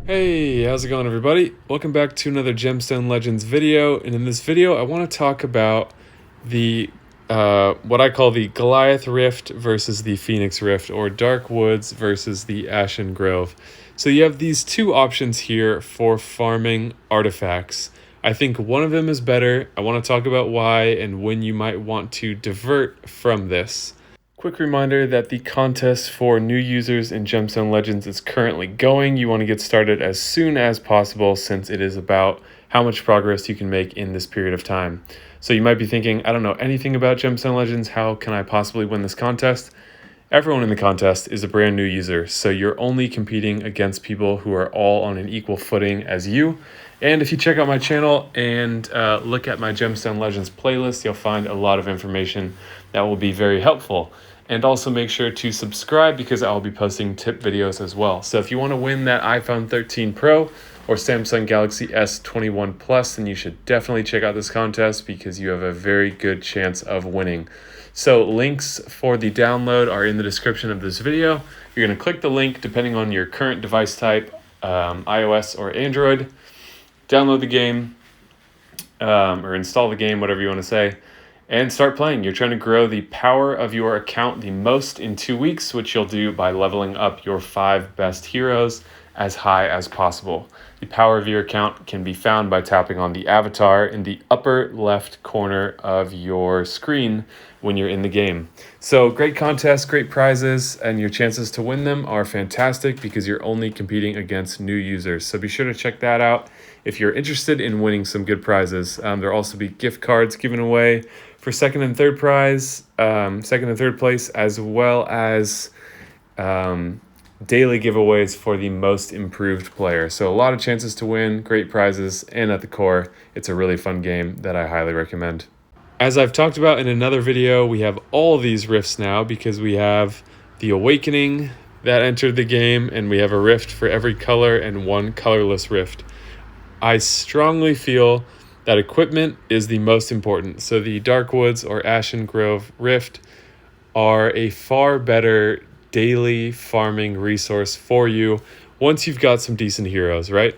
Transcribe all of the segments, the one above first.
Hey, how's it going everybody? Welcome back to another Gemstone Legends video, and in this video I want to talk about the what I call the Goliath Rift versus the Phoenix Rift, or Darkwoods versus the Ashen Grove. So you have these two options here for farming artifacts. I think one of them is better. I want to talk about why and when you might want to divert from this. Quick reminder that the contest for new users in Gemstone Legends is currently going. You want to get started as soon as possible since it is about how much progress you can make in this period of time. So you might be thinking, I don't know anything about Gemstone Legends. How can I possibly win this contest? Everyone in the contest is a brand new user, so you're only competing against people who are all on an equal footing as you. And if you check out my channel and look at my Gemstone Legends playlist, you'll find a lot of information that will be very helpful. And also make sure to subscribe because I'll be posting tip videos as well. So if you want to win that iPhone 13 Pro or Samsung Galaxy S21 Plus, then you should definitely check out this contest because you have a very good chance of winning. So links for the download are in the description of this video. You're going to click the link depending on your current device type, iOS or Android. Download the game or install the game, whatever you want to say, and start playing. You're trying to grow the power of your account the most in 2 weeks, which you'll do by leveling up your 5 best heroes as high as possible. The power of your account can be found by tapping on the avatar in the upper left corner of your screen when you're in the game. So great contest, great prizes, and your chances to win them are fantastic because you're only competing against new users. So be sure to check that out if you're interested in winning some good prizes. There'll also be gift cards given away for second and third place, as well as daily giveaways for the most improved player. So a lot of chances to win, great prizes, and at the core, it's a really fun game that I highly recommend. As I've talked about in another video, we have all these rifts now because we have the Awakening that entered the game, and we have a rift for every color and one colorless rift. I strongly feel that equipment is the most important. So the Darkwoods or Ashen Grove rift are a far better daily farming resource for you once you've got some decent heroes, right?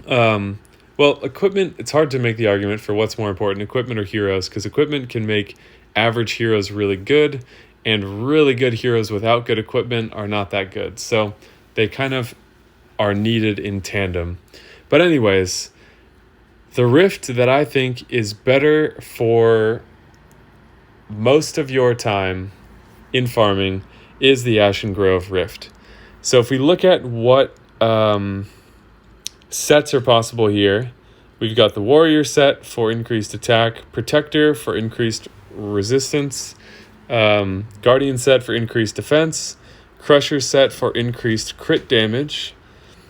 Well, equipment, it's hard to make the argument for what's more important, equipment or heroes, because equipment can make average heroes really good, and really good heroes without good equipment are not that good. So they kind of are needed in tandem. But anyways, the rift that I think is better for most of your time in farming is the Ashen Grove rift. So if we look at what sets are possible here, we've got the Warrior set for increased attack, Protector for increased resistance, Guardian set for increased defense, Crusher set for increased crit damage,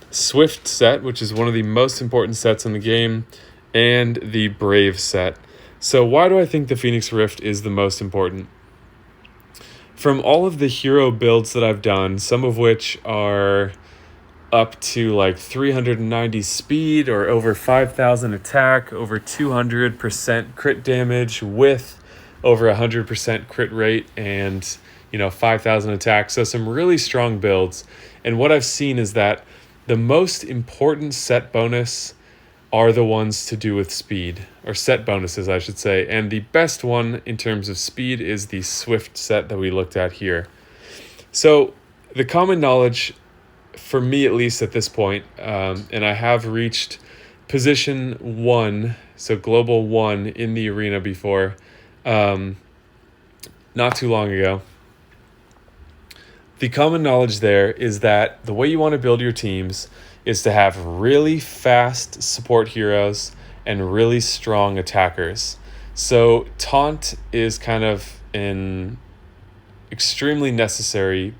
Swift set, which is one of the most important sets in the game, and the Brave set. So why do I think the Phoenix Rift is the most important? From all of the hero builds that I've done, some of which are up to like 390 speed or over 5,000 attack, over 200% crit damage with over 100% crit rate and 5,000 attack. So some really strong builds. And what I've seen is that the most important set bonus are the ones to do with speed, or set bonuses, I should say. And the best one in terms of speed is the Swift set that we looked at here. So the common knowledge, for me at least at this point, and I have reached position 1, so global 1 in the arena before, not too long ago. The common knowledge there is that the way you want to build your teams is to have really fast support heroes and really strong attackers. So taunt is kind of an extremely necessary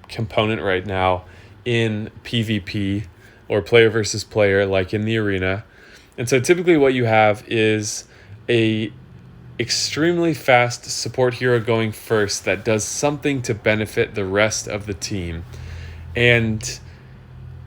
component right now in PvP or player versus player, like in the arena. And so typically what you have is a extremely fast support hero going first that does something to benefit the rest of the team. And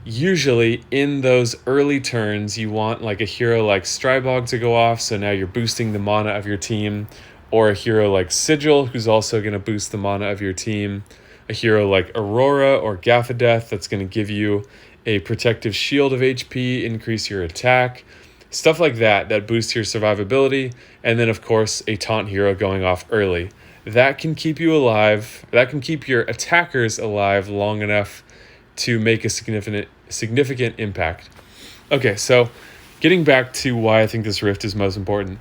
usually in those early turns, you want like a hero like Strybog to go off, so now you're boosting the mana of your team, or a hero like Sigil, who's also going to boost the mana of your team, a hero like Aurora or Gaffadeth that's going to give you a protective shield of HP, increase your attack, stuff like that boosts your survivability, and then of course a taunt hero going off early. That can keep you alive, that can keep your attackers alive long enough to make a significant impact. Okay, so getting back to why I think this rift is most important.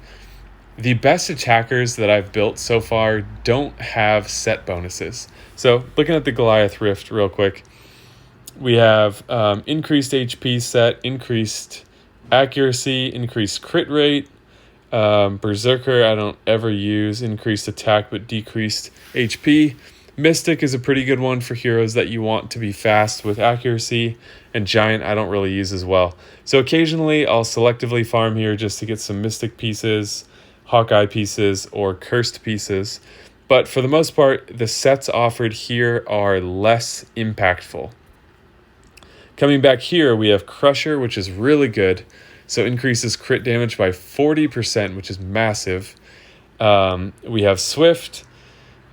The best attackers that I've built so far don't have set bonuses. So looking at the Goliath rift real quick, we have increased HP set, increased accuracy, increased crit rate. Berserker I don't ever use, increased attack but decreased HP. Mystic is a pretty good one for heroes that you want to be fast with accuracy, and Giant I don't really use as well. So occasionally I'll selectively farm here just to get some Mystic pieces, Hawkeye pieces, or Cursed pieces. But for the most part, the sets offered here are less impactful. Coming back here, we have Crusher, which is really good. So increases crit damage by 40%, which is massive. We have Swift.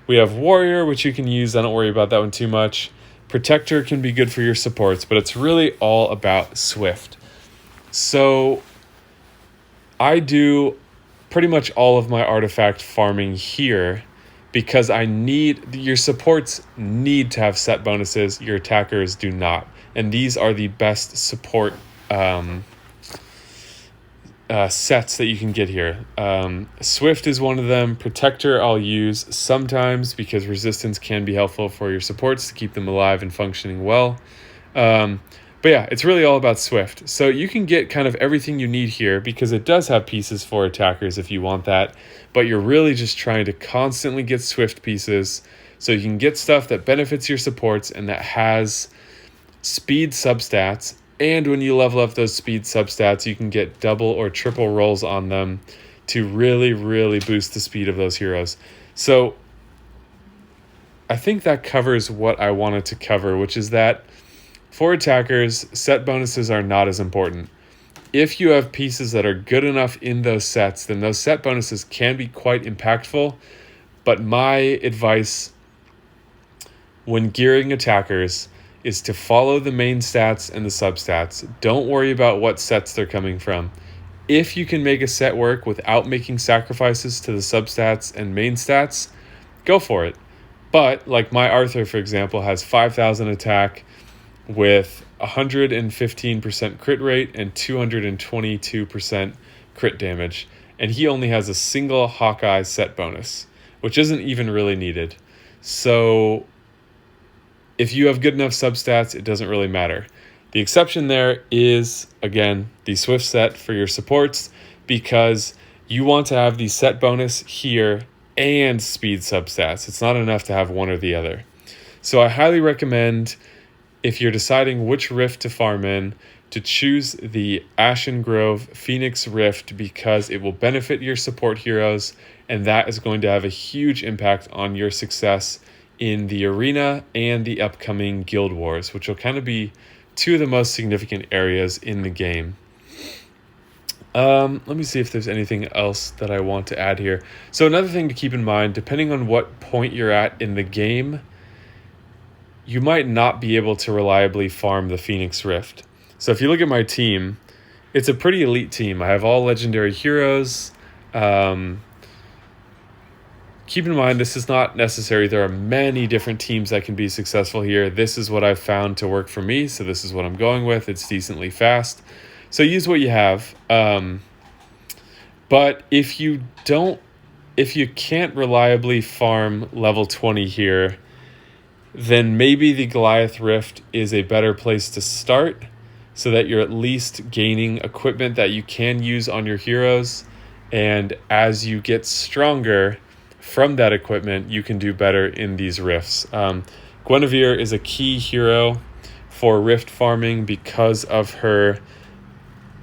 We have Warrior, which you can use. I don't worry about that one too much. Protector can be good for your supports, but it's really all about Swift. So I do pretty much all of my artifact farming here because your supports need to have set bonuses. Your attackers do not. And these are the best support sets that you can get here. Swift is one of them. Protector I'll use sometimes because resistance can be helpful for your supports to keep them alive and functioning well. But yeah, it's really all about Swift. So you can get kind of everything you need here because it does have pieces for attackers if you want that. But you're really just trying to constantly get Swift pieces so you can get stuff that benefits your supports and that has speed substats. And when you level up those speed substats, you can get double or triple rolls on them to really, really boost the speed of those heroes. So I think that covers what I wanted to cover, which is that for attackers, set bonuses are not as important. If you have pieces that are good enough in those sets, then those set bonuses can be quite impactful. But my advice when gearing attackers is to follow the main stats and the substats. Don't worry about what sets they're coming from. If you can make a set work without making sacrifices to the substats and main stats, go for it. But like my Arthur, for example, has 5,000 attack with 115% crit rate and 222% crit damage. And he only has a single Hawkeye set bonus, which isn't even really needed. So if you have good enough substats, it doesn't really matter. The exception there is, again, the Swift set for your supports because you want to have the set bonus here and speed substats. It's not enough to have one or the other. So I highly recommend, if you're deciding which rift to farm in, to choose the Ashen Grove Phoenix Rift because it will benefit your support heroes, and that is going to have a huge impact on your success in the arena and the upcoming Guild Wars, which will kind of be two of the most significant areas in the game. Let me see if there's anything else that I want to add here. So another thing to keep in mind, depending on what point you're at in the game, you might not be able to reliably farm the Phoenix Rift. So if you look at my team, it's a pretty elite team. I have all legendary heroes. Keep in mind, this is not necessary. There are many different teams that can be successful here. This is what I've found to work for me, so this is what I'm going with. It's decently fast. So use what you have. But if you can't reliably farm level 20 here, then maybe the Goliath Rift is a better place to start so that you're at least gaining equipment that you can use on your heroes. And as you get stronger from that equipment, you can do better in these rifts. Guinevere is a key hero for rift farming because of her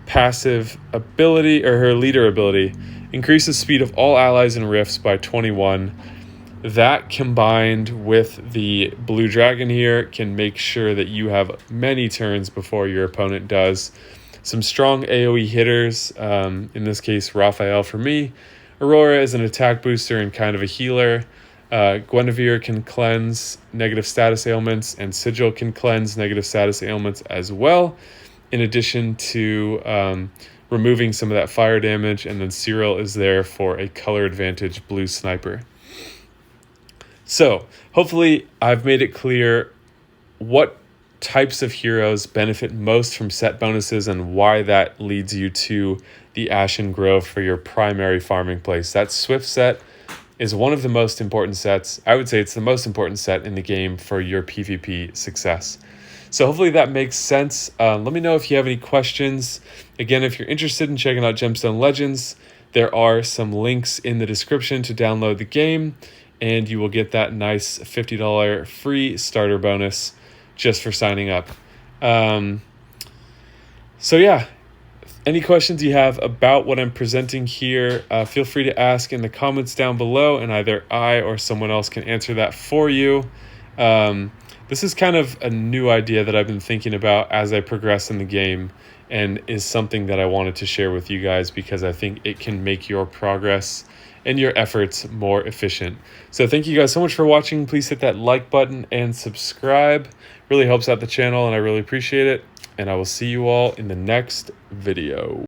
passive ability, or her leader ability. Increases speed of all allies in rifts by 21. That combined with the blue dragon here can make sure that you have many turns before your opponent does. Some strong AoE hitters, in this case Raphael for me. Aurora is an attack booster and kind of a healer. Guinevere can cleanse negative status ailments, and Sigil can cleanse negative status ailments as well, in addition to removing some of that fire damage. And then Cyril is there for a color advantage blue sniper. So hopefully I've made it clear what types of heroes benefit most from set bonuses and why that leads you to the Ashen Grove for your primary farming place. That Swift set is one of the most important sets. I would say it's the most important set in the game for your PvP success. So hopefully that makes sense. Let me know if you have any questions. Again, if you're interested in checking out Gemstone Legends, there are some links in the description to download the game, and you will get that nice $50 free starter bonus just for signing up. So yeah, any questions you have about what I'm presenting here, feel free to ask in the comments down below, and either I or someone else can answer that for you. This is kind of a new idea that I've been thinking about as I progress in the game, and is something that I wanted to share with you guys because I think it can make your progress and your efforts more efficient. So thank you guys so much for watching. Please hit that like button and subscribe. Really helps out the channel, and I really appreciate it. And I will see you all in the next video.